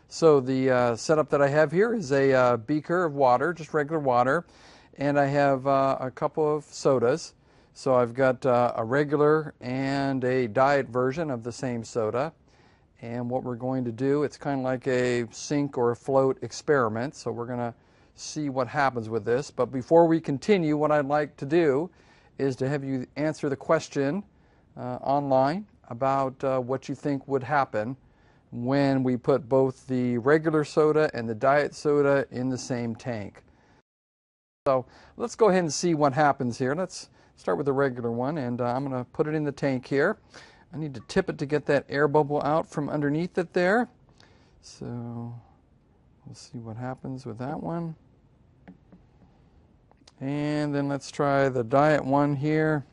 So the setup that I have here is a beaker of water, just regular water, and I have a couple of sodas. So I've got a regular and a diet version of the same soda. And what we're going to do, it's kind of like a sink or a float experiment. So we're going to see what happens with this. But before we continue, what I'd like to do is to have you answer the question online about what you think would happen when we put both the regular soda and the diet soda in the same tank. So let's go ahead and see what happens here. Let's start with the regular one, and I'm going to put it in the tank here. I need to tip it to get that air bubble out from underneath it there. So we'll see what happens with that one. And then let's try the diet one here.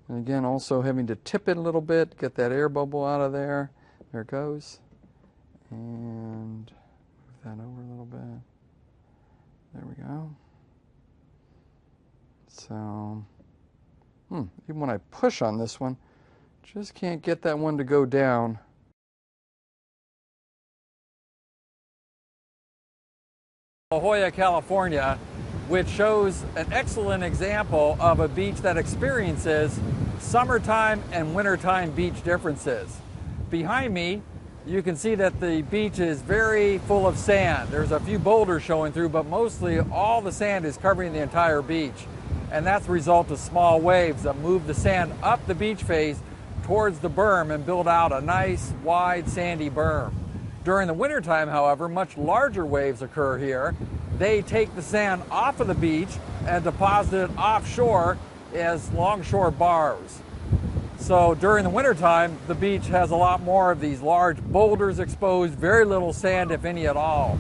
And again, also having to tip it a little bit, get that air bubble out of there. There it goes. And move that over a little bit. There we go. So, even when I push on this one, just can't get that one to go down. La Jolla, California, which shows an excellent example of a beach that experiences summertime and wintertime beach differences. Behind me, you can see that the beach is very full of sand. There's a few boulders showing through, but mostly all the sand is covering the entire beach. And that's the result of small waves that move the sand up the beach face towards the berm and build out a nice, wide, sandy berm. During the wintertime, however, much larger waves occur here. They take the sand off of the beach and deposit it offshore as longshore bars. So during the wintertime, the beach has a lot more of these large boulders exposed, very little sand, if any at all.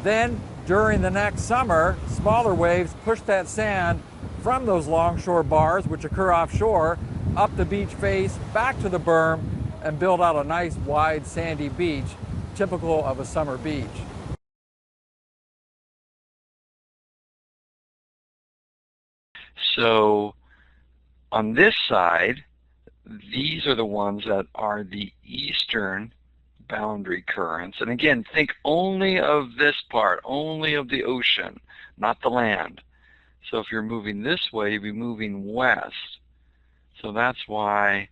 Then, during the next summer, smaller waves push that sand from those longshore bars, which occur offshore, up the beach face, back to the berm, and build out a nice, wide, sandy beach, typical of a summer beach. So on this side, these are the ones that are the eastern boundary currents. And again, think only of this part, only of the ocean, not the land. So if you're moving this way, you'd be moving west. So that's why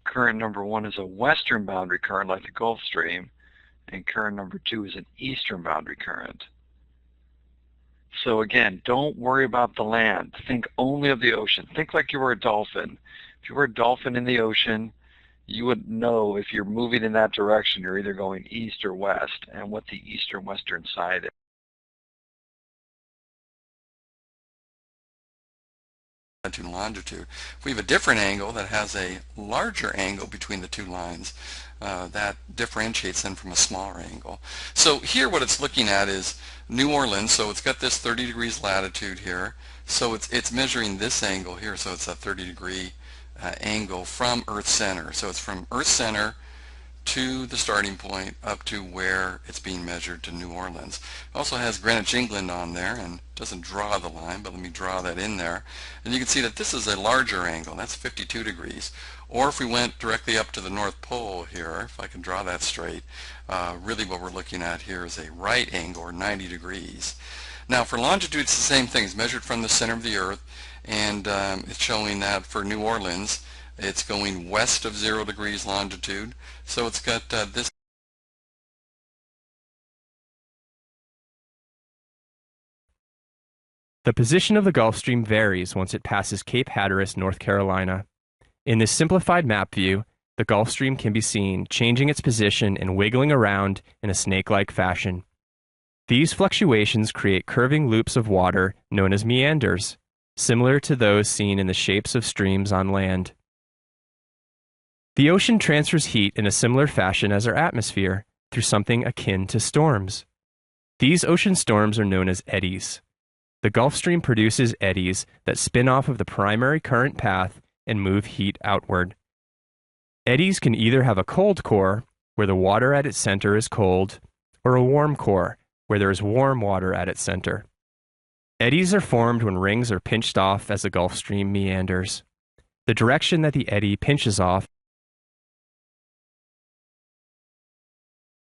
current number 1 is a western boundary current like the Gulf Stream, and current number 2 is an eastern boundary current. So again, don't worry about the land. Think only of the ocean. Think like you were a dolphin. If you were a dolphin in the ocean, you would know if you're moving in that direction, you're either going east or west, and what the east or western side is. Latitude and longitude. If we have a different angle that has a larger angle between the two lines, that differentiates them from a smaller angle. So here what it's looking at is New Orleans, so it's got this 30 degrees latitude here, so it's measuring this angle here, so it's a 30-degree angle from Earth center. So it's from Earth center to the starting point up to where it's being measured to New Orleans. It also has Greenwich, England on there, and doesn't draw the line, but let me draw that in there. And you can see that this is a larger angle. That's 52 degrees. Or if we went directly up to the North Pole here, if I can draw that straight, really what we're looking at here is a right angle, or 90 degrees. Now for longitude, it's the same thing. It's measured from the center of the Earth, and it's showing that for New Orleans, it's going west of 0 degrees longitude. So it's got this. The position of the Gulf Stream varies once it passes Cape Hatteras, North Carolina. In this simplified map view, the Gulf Stream can be seen changing its position and wiggling around in a snake-like fashion. These fluctuations create curving loops of water known as meanders, similar to those seen in the shapes of streams on land. The ocean transfers heat in a similar fashion as our atmosphere, through something akin to storms. These ocean storms are known as eddies. The Gulf Stream produces eddies that spin off of the primary current path and move heat outward. Eddies can either have a cold core, where the water at its center is cold, or a warm core, where there is warm water at its center. Eddies are formed when rings are pinched off as the Gulf Stream meanders. The direction that the eddy pinches off